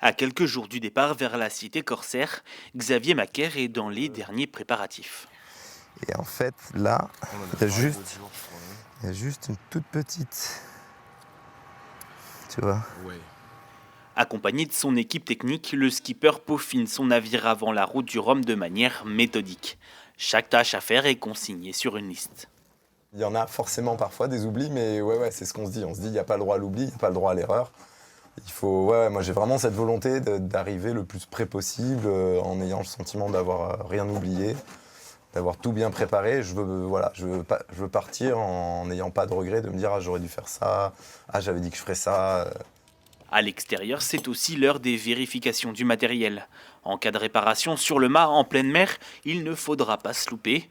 À quelques jours du départ vers la cité corsaire, Xavier Macaire est dans les derniers préparatifs. Et en fait, là, il y a juste une toute petite. Tu vois? Accompagné de son équipe technique, le skipper peaufine son navire avant la route du Rhum de manière méthodique. Chaque tâche à faire est consignée sur une liste. Il y en a forcément parfois des oublis, mais ouais, c'est ce qu'on se dit. On se dit, il n'y a pas le droit à l'oubli, il n'y a pas le droit à l'erreur. Il faut, moi j'ai vraiment cette volonté d'arriver le plus près possible en ayant le sentiment d'avoir rien oublié, d'avoir tout bien préparé. Je veux partir en n'ayant pas de regret, de me dire j'aurais dû faire ça, j'avais dit que je ferais ça. À l'extérieur, c'est aussi l'heure des vérifications du matériel. En cas de réparation sur le mât en pleine mer, il ne faudra pas se louper.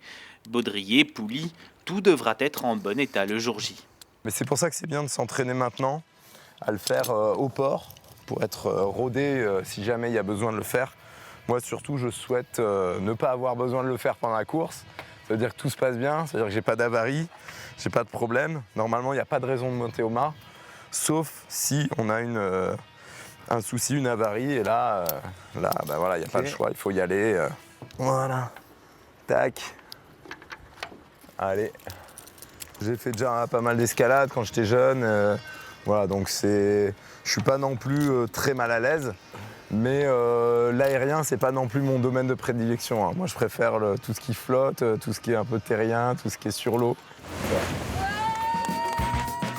Baudrier, poulie, tout devra être en bon état le jour J. Mais c'est pour ça que c'est bien de s'entraîner maintenant, à le faire au port, pour être rodé si jamais il y a besoin de le faire. Moi surtout, je souhaite ne pas avoir besoin de le faire pendant la course. Ça veut dire que tout se passe bien, ça veut dire que j'ai pas d'avarie, j'ai pas de problème. Normalement, il n'y a pas de raison de monter au mât, sauf si on a un souci, une avarie, et là, il n'y a pas le choix, il faut y aller. Voilà, tac, allez. J'ai fait déjà pas mal d'escalade quand j'étais jeune, donc je suis pas non plus très mal à l'aise, mais l'aérien c'est pas non plus mon domaine de prédilection, hein. Moi je préfère tout ce qui flotte, tout ce qui est un peu terrien, tout ce qui est sur l'eau.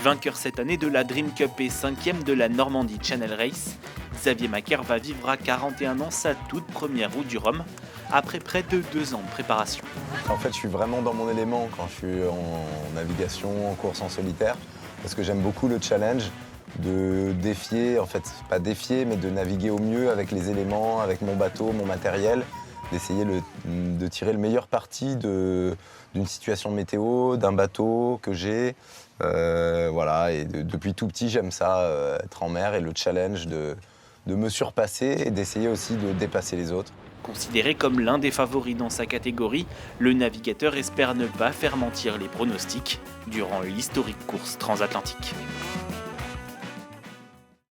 Vainqueur cette année de la Dream Cup et 5e de la Normandie Channel Race, Xavier Macaire va vivre à 41 ans sa toute première route du Rhum, après près de 2 ans de préparation. En fait, je suis vraiment dans mon élément quand je suis en navigation, en course en solitaire, parce que j'aime beaucoup le challenge de défier, en fait, pas défier, mais de naviguer au mieux avec les éléments, avec mon bateau, mon matériel, d'essayer de tirer le meilleur parti d'une situation météo, d'un bateau que j'ai. Et depuis tout petit, j'aime ça, être en mer et le challenge de me surpasser et d'essayer aussi de dépasser les autres. Considéré comme l'un des favoris dans sa catégorie, le navigateur espère ne pas faire mentir les pronostics durant l'historique course transatlantique.